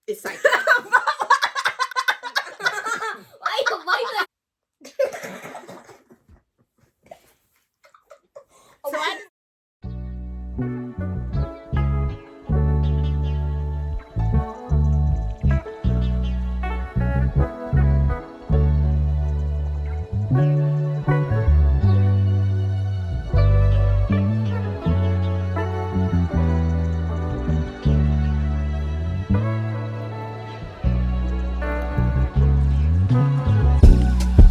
is psychic.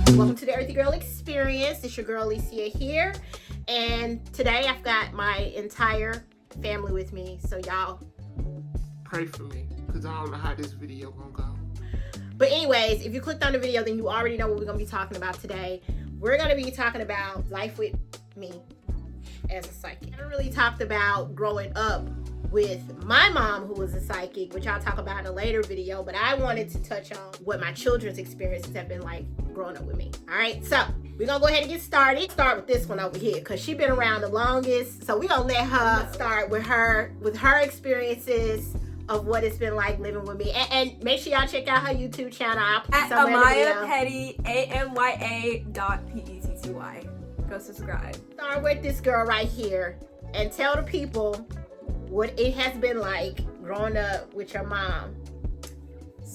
Welcome to the Earthy Girl Experience. It's your girl Alicia here, and today I've got my entire family with me. So y'all pray for me, because I don't know how this video gonna go. But anyways, if you clicked on the video, then you already know what we're gonna be talking about today. We're gonna be talking about life with me as a psychic. I haven't really talked about growing up with my mom, who was a psychic, which I'll talk about in a later video, but I wanted to touch on what my children's experiences have been like growing up with me. All right, so we're gonna go ahead and get started. Start with this one over here, because she's been around the longest, so we're gonna let her start with her experiences of what it's been like living with me. And make sure y'all check out her YouTube channel. I'll put at Amaya Petty, AMYA.PETTY. Go subscribe. Start with this girl right here and tell the people what it has been like growing up with your mom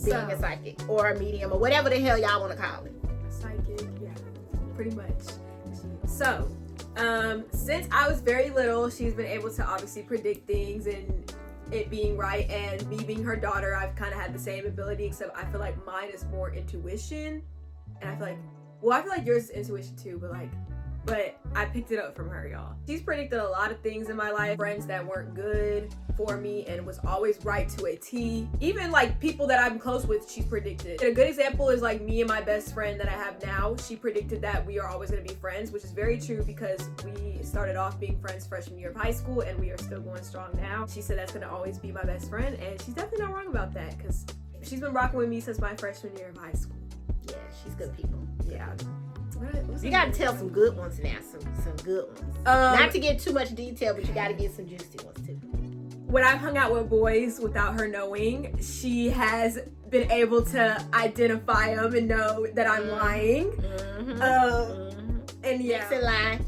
being a psychic or a medium or whatever the hell y'all want to call it. Psychic, yeah, pretty much. So, since I was very little, she's been able to obviously predict things and it being right, and me being her daughter, I've kind of had the same ability, except I feel like mine is more intuition, and I feel like yours is intuition too, but I picked it up from her, y'all. She's predicted a lot of things in my life. Friends that weren't good for me and was always right to a T. Even like people that I'm close with, she's predicted. And a good example is like me and my best friend that I have now. She predicted that we are always gonna be friends, which is very true because we started off being friends freshman year of high school and we are still going strong now. She said that's gonna always be my best friend, and she's definitely not wrong about that because she's been rocking with me since my freshman year of high school. Yeah, she's good people. Yeah. You gotta tell some good ones now, some good ones. Not to get too much detail, but you gotta get some juicy ones too. When I've hung out with boys without her knowing, she has been able to identify them and know that I'm lying. And yeah. Next in line,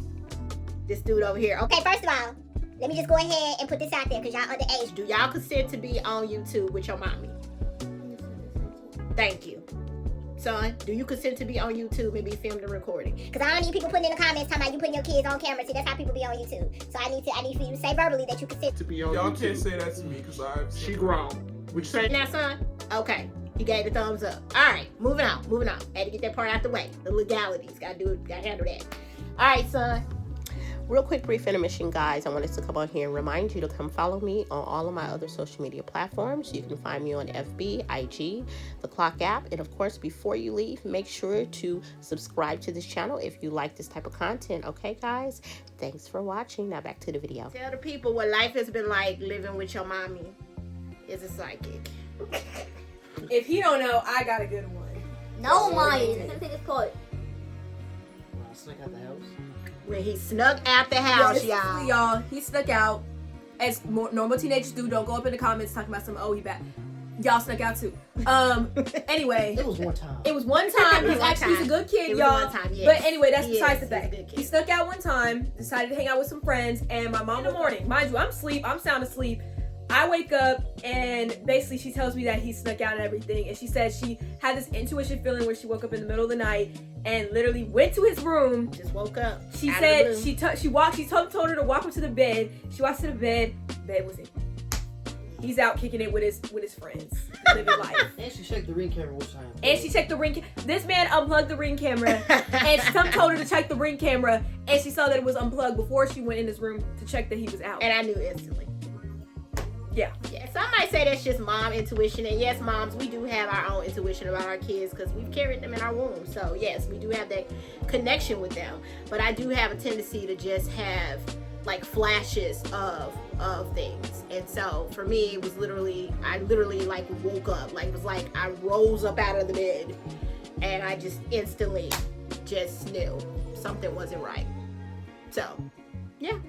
this dude over here. Okay, first of all, let me just go ahead and put this out there because y'all underage. Do y'all consent to be on YouTube with your mommy? Thank you. Son, do you consent to be on YouTube and be filmed and recorded? Because I don't need people putting in the comments talking about you putting your kids on camera. See, that's how people be on YouTube. So I need for you to say verbally that you consent to be on Y'all YouTube. can't say that to me because She grown. Would you say now, son? Okay. He gave the thumbs up. All right, moving on. Had to get that part out the way. The legalities. Gotta handle that. All right, son. Real quick brief intermission, guys. I wanted to come on here and remind you to come follow me on all of my other social media platforms. You can find me on FB, IG, the Clock app. And of course, before you leave, make sure to subscribe to this channel if you like this type of content. Okay, guys? Thanks for watching. Now back to the video. Tell the people what life has been like living with your mommy as a psychic. If he don't know, I got a good one. No, mine. Let me take this part. Snuck out the house. When he snuck out the house, y'all. He snuck out. As normal teenagers do, don't go up in the comments talking about he back. Y'all snuck out too. Anyway. It was one time. It was one time. He's a good kid, y'all. Yes. But anyway, that's besides the fact. He snuck out one time, decided to hang out with some friends, and my mom in the morning, mind you, I'm sound asleep. I wake up and basically she tells me that he snuck out and everything, and she said she had this intuition feeling where she woke up in the middle of the night and literally went to his room. Just woke up. She said she told her to walk up to the bed. She walks to the bed. Bed was empty. He's out kicking it with his friends, living life. And she checked the ring camera one time. This man unplugged the ring camera, and some told her to check the ring camera, and she saw that it was unplugged before she went in his room to check that he was out. And I knew instantly. Yeah. Some might say that's just mom intuition, and yes, moms, we do have our own intuition about our kids because we've carried them in our womb. So yes, we do have that connection with them. But I do have a tendency to just have like flashes of things, and so for me, it was I literally like woke up, like it was like I rose up out of the bed, and I just instantly just knew something wasn't right. So yeah.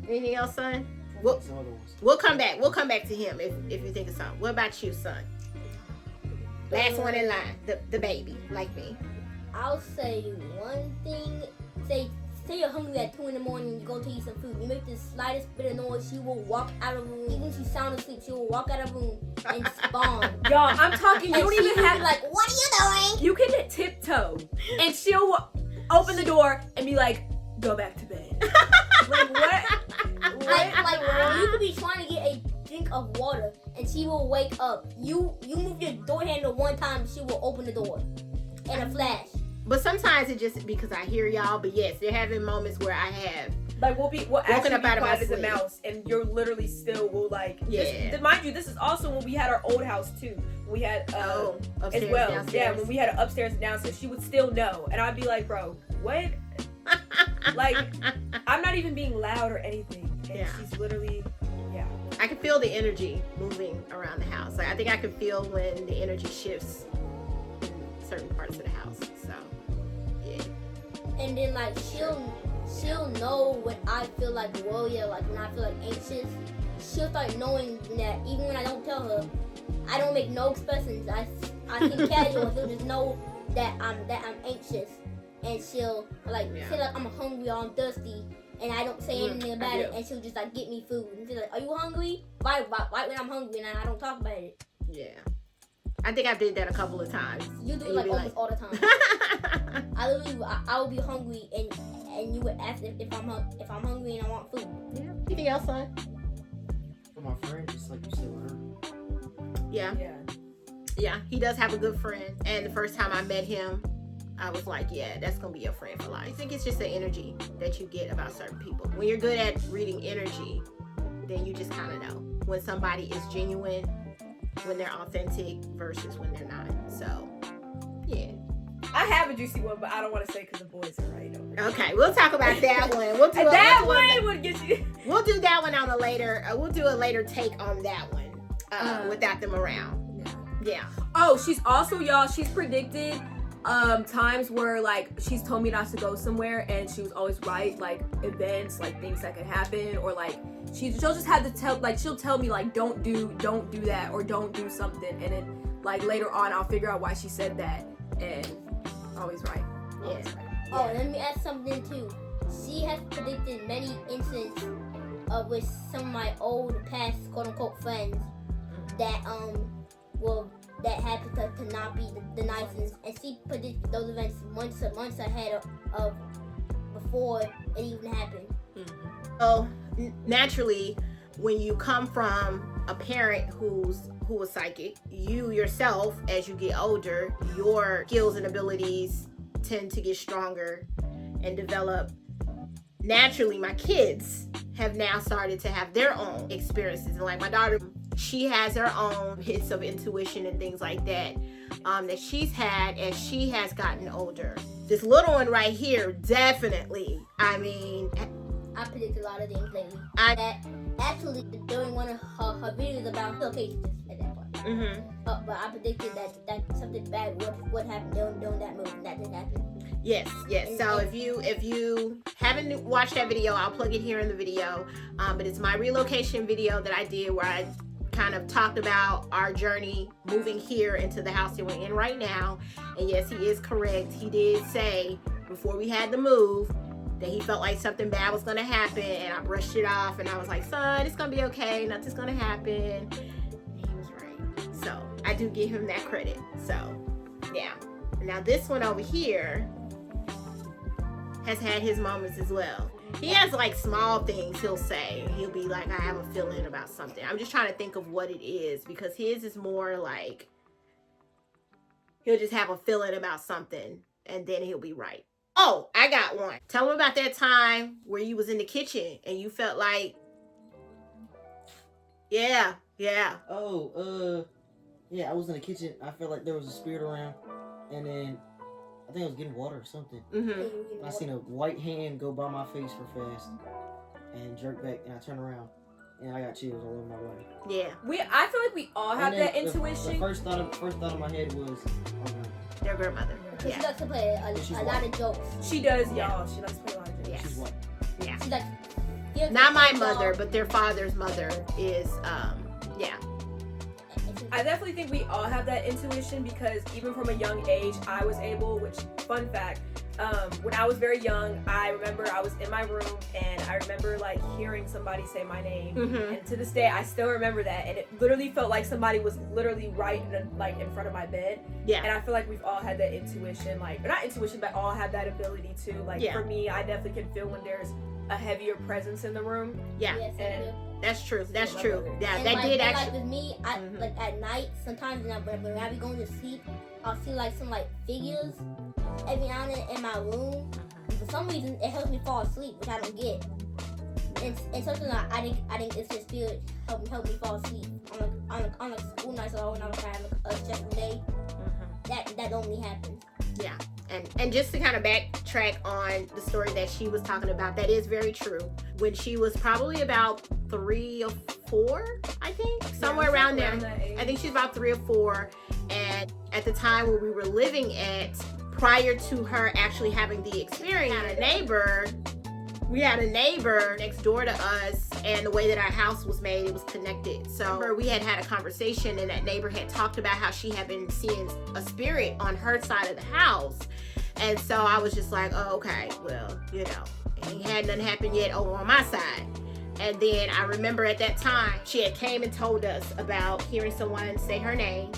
Anything else, son? Well, Some other ones. we'll come back. We'll come back to him if you think of something. What about you, son? Last one in line, the baby, like me. I'll say one thing. Say you're hungry at 2 in the morning. You go to eat some food. You make the slightest bit of noise, she will walk out of the room. Even if she's sound asleep, she will walk out of the room and spawn. Y'all, I'm talking. You And don't she even will have be like, "What are you doing?" You can tiptoe, and she'll open the door and be like, "Go back to bed." Like what? Like you could be trying to get a drink of water, and she will wake up. You move your door handle one time, she will open the door in a flash. But sometimes it just because I hear y'all. But yes, there have been moments where I have. Like we'll actually up be out of my quiet as a sleep. mouse, and you're literally still will like. Yeah. Mind you, this is also when we had our old house too. We had Upstairs, as well. downstairs. Yeah, when we had an upstairs and downstairs, she would still know, and I'd be like, "Bro, what?" Like, I'm not even being loud or anything, and Yeah. she's literally, I can feel the energy moving around the house. Like I think I can feel when the energy shifts in certain parts of the house. So yeah. And then like she'll know when I feel like warrior, like when I feel like anxious. She'll start knowing that even when I don't tell her, I don't make no expressions. I keep casual. She'll just know that I'm anxious, and she'll like say like I'm hungry or I'm thirsty, and I don't say anything about it, and she'll just like get me food. And she's like, "Are you hungry?" Why when I'm hungry and I don't talk about it? Yeah. I think I did that a couple of times. You do And it like you'd be almost all the time. I will be hungry and you would ask if I'm hungry and I want food. Yeah. Anything else, son? For my friend, just like you said with her. Yeah. Yeah. He does have a good friend. And the first time I met him, I was like, yeah, that's going to be your friend for life. I think it's just the energy that you get about certain people. When you're good at reading energy, then you just kind of know when somebody is genuine, when they're authentic versus when they're not. So, yeah. I have a juicy one, but I don't want to say because the boys are right over. Okay, we'll talk about that one. We'll do That one would get you. We'll do that one on a later. We'll do a later take on that one without them around. Yeah. Oh, she's also, y'all. She's predicted times where like she's told me not to go somewhere, and she was always right. Like events, like things that could happen, or like she'll just have to tell. Like she'll tell me like don't do that or don't do something, and then like later on I'll figure out why she said that, and always right. Always right. Oh, let me add something too. She has predicted many incidents with some of my old past quote unquote friends that that happened to not be the nicest, and she predicted those events months ahead of before it even happened. So naturally, when you come from a parent who was psychic, you yourself, as you get older, your skills and abilities tend to get stronger and develop. Naturally, my kids have now started to have their own experiences, and like my daughter, she has her own hits of intuition and things like that that she's had as she has gotten older. This little one right here, definitely. I mean, I predict a lot of things lately. Actually, during one of her videos about locations at that point. But I predicted that something bad would happen during that movie, and that did happen. Yes. So if you haven't watched that video, I'll plug it here in the video. But it's my relocation video that I did where I kind of talked about our journey moving here into the house that we're in right now. And yes, he is correct. He did say before we had to move that he felt like something bad was going to happen, and I brushed it off, and I was like, son, it's going to be okay. Nothing's going to happen. And he was right. So I do give him that credit. So yeah. Now this one over here has had his moments as well. He has like small things he'll say. He'll be like, I have a feeling about something. I'm just trying to think of what it is, because his is more like he'll just have a feeling about something and then he'll be right. Oh, I got one. Tell him about that time where you was in the kitchen and you felt like, yeah. Oh, yeah, I was in the kitchen. I felt like there was a spirit around, and then I think I was getting water or something. I seen a white hand go by my face real fast and jerk back, and I turned around and I got chills all over my body. Yeah. I feel like we all have that intuition. The first thought in my head was, their grandmother. Because she likes to play a lot of jokes. She does, y'all. She likes to play a lot of jokes. Yes. she's white. Yeah. She likes Not my mother, but their father's mother is, yeah. I definitely think we all have that intuition because even from a young age, I was able, which, fun fact, when I was very young, I remember I was in my room and I remember like hearing somebody say my name. And to this day, I still remember that. And it literally felt like somebody was literally right in front of my bed. Yeah. And I feel like we've all had that intuition, like, or not intuition, but all have that ability to, like, for me, I definitely can feel when there's a heavier presence in the room. Yeah. Yes, And that's true. That's true. Yeah, and that like, did and actually. like with me, I like at night sometimes when I be going to sleep, I'll see like some like figures every now and then in my room. For some reason, it helps me fall asleep, which I don't get. And something like I think it's just spirit help me fall asleep on like school nights or when I was having a stressful day. That only happens. Yeah. And just to kind of backtrack on the story that she was talking about, that is very true. When she was probably about 3 or 4, I think, somewhere around there. I think she's about 3 or 4. And at the time where we were living at, prior to her actually having the experience, we had a neighbor next door to us, and the way that our house was made, it was connected. So we had a conversation, and that neighbor had talked about how she had been seeing a spirit on her side of the house. And so I was just like, oh, okay, well, you know, ain't had nothing happen yet over on my side. And then I remember at that time, she had came and told us about hearing someone say her name.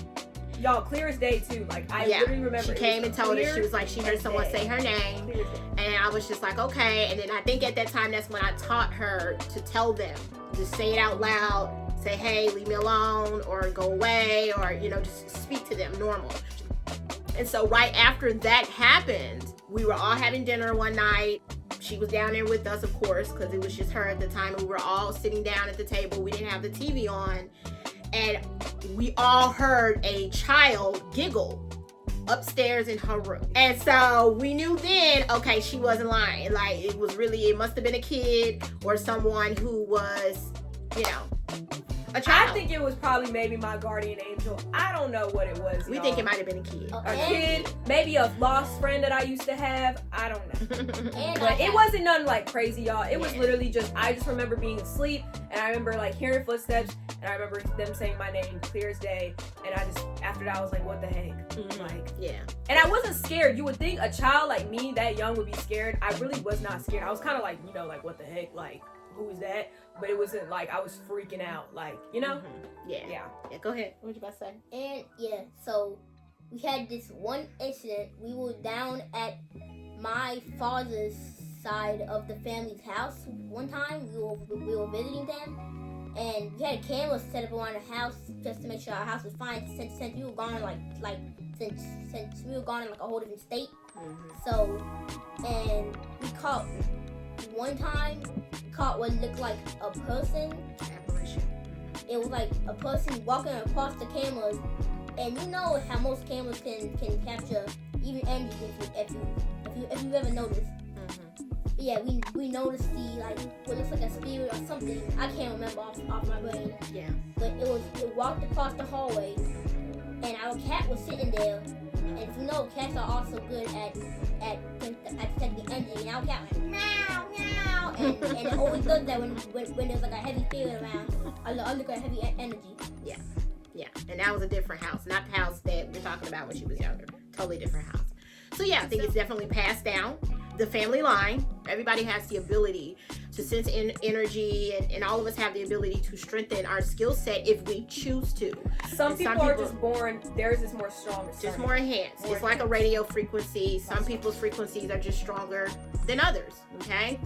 Y'all, clear as day too. Like I literally remember. She came and told us, she was like, she heard someone say her name. And I was just like, okay. And then I think at that time, that's when I taught her to tell them, just say it out loud, say, hey, leave me alone, or go away, or, you know, just speak to them normal. And so right after that happened, we were all having dinner one night. She was down there with us, of course, because it was just her at the time. And we were all sitting down at the table. We didn't have the TV on. And we all heard a child giggle upstairs in her room. And so we knew then, okay, she wasn't lying. Like, it must have been a kid or someone who was, you know, a child. I think it was probably maybe my guardian angel. I don't know what it was. We think it might have been a kid. A kid, maybe a lost friend that I used to have. I don't know. But it wasn't nothing like crazy, y'all. It was literally just, I just remember being asleep, and I remember like hearing footsteps, and I remember them saying my name clear as day. And I just, after that, I was like, what the heck? Like, yeah. And I wasn't scared. You would think a child like me that young would be scared. I really was not scared. I was kind of like, you know, like, what the heck? Like, who is that? But it wasn't like I was freaking out, like, you know? Yeah, go ahead. What you about to say? And yeah, so we had this one incident. We were down at my father's side of the family's house one time. We were visiting them, and we had a camera set up around the house just to make sure our house was fine. Since we were gone since we were gone in like a whole different state. So, and we caught what looked like a person. Apparition. It was like a person walking across the cameras, and you know how most cameras can capture even energy if you ever noticed. Yeah, we noticed the like what looks like a spirit or something. I can't remember off my brain. Yeah. But it walked across the hallway, and our cat was sitting there. And if you know, cats are also good at detecting energy. And our cat went meow meow, and it always does that when there's like a heavy spirit around. I look at heavy energy. Yeah, and that was a different house, not the house that we're talking about when she was younger. Totally different house. So yeah, I think it's definitely passed down the family line. Everybody has the ability to sense energy, and all of us have the ability to strengthen our skill set if we choose to. Some people are just born, theirs is more strong. Just more enhanced. It's like a radio frequency. Some people's frequencies are just stronger than others, okay?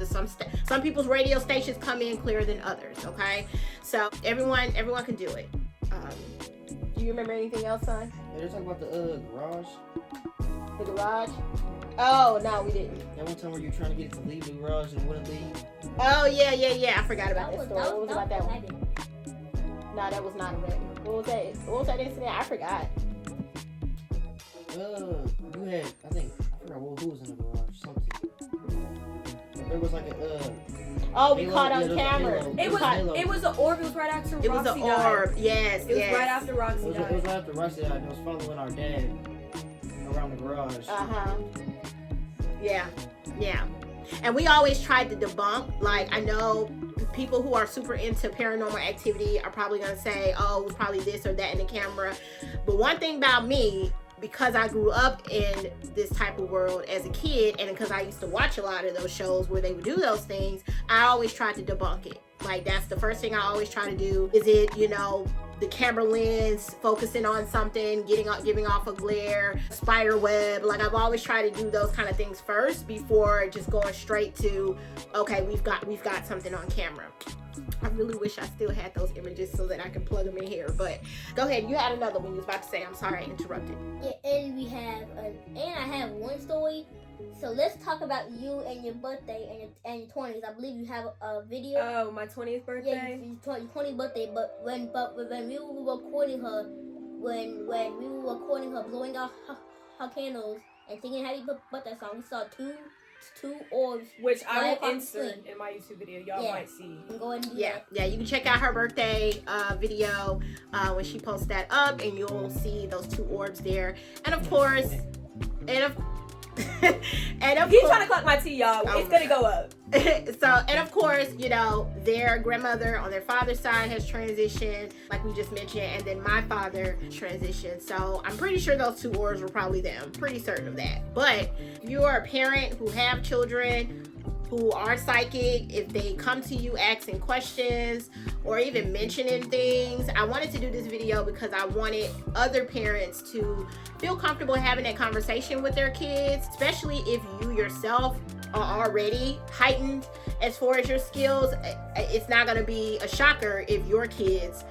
Some people's radio stations come in clearer than others, okay? So everyone can do it. Do you remember anything else, son? Yeah, they're talking about the garage. The garage? Oh, no, we didn't. That one time where you were trying to get it to leave the garage and it wouldn't leave. Oh, yeah. I forgot about that story. What was about that one? No, that was not a red. What was that incident? I forgot. You had, I forgot who was in the garage, something. There was like a, oh, we caught on camera. It was the orb. It was right after Roxy died. It was the orb. Yes, It was right after Roxy died. It was right after Roxy died. It was following our dad around the garage. Yeah. And we always tried to debunk, like, I know people who are super into paranormal activity are probably gonna say, oh, it was probably this or that in the camera. But one thing about me, because I grew up in this type of world as a kid, and because I used to watch a lot of those shows where they would do those things, I always tried to debunk it. Like, that's the first thing I always try to do. Is it, you know, the camera lens focusing on something, giving off a glare, spider web? Like, I've always tried to do those kind of things first before just going straight to, okay, we've got something on camera. I really wish I still had those images so that I could plug them in here. But go ahead, you had another one you was about to say. I'm sorry I interrupted. Yeah, and we have, and I have one story. So let's talk about you and your birthday and your 20s. I believe you have a video. Oh, my 20th birthday? Yeah, your 20th birthday. But when we were recording her, when we were recording her blowing out her candles and singing happy birthday song, we saw two orbs, which I will on insert screen in my YouTube video. Y'all might see. And go ahead and do that. Yeah, you can check out her birthday video when she posts that up, and you'll see those two orbs there. And of course, He's trying to clock my tea, y'all. It's gonna go up. And of course, you know, their grandmother on their father's side has transitioned, like we just mentioned, and then my father transitioned. So I'm pretty sure those two orbs were probably them. Pretty certain of that. But if you are a parent who have children who are psychic, if they come to you asking questions or even mentioning things, I wanted to do this video because I wanted other parents to feel comfortable having that conversation with their kids, especially if you yourself are already heightened as far as your skills. It's not going to be a shocker if your kids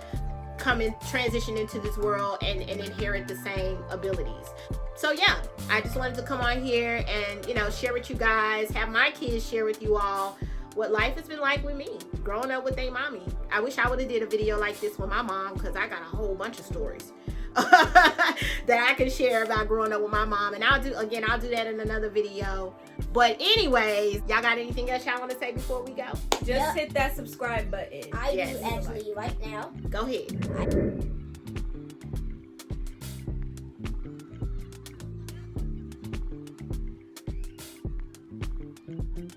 come and transition into this world and inherit the same abilities. So yeah, I just wanted to come on here and, you know, share with you guys, have my kids share with you all what life has been like with me growing up with a mommy. I wish I would have did a video like this with my mom, because I got a whole bunch of stories that I can share about growing up with my mom, and I'll do that in another video. But anyways, y'all got anything else y'all want to say before we go? Just hit that subscribe button. I do actually right now. Go ahead.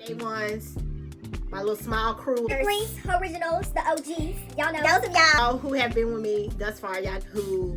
Day ones, my little small crew. Earthlings, originals, the OGs. Y'all know. Those of y'all Who have been with me thus far, y'all who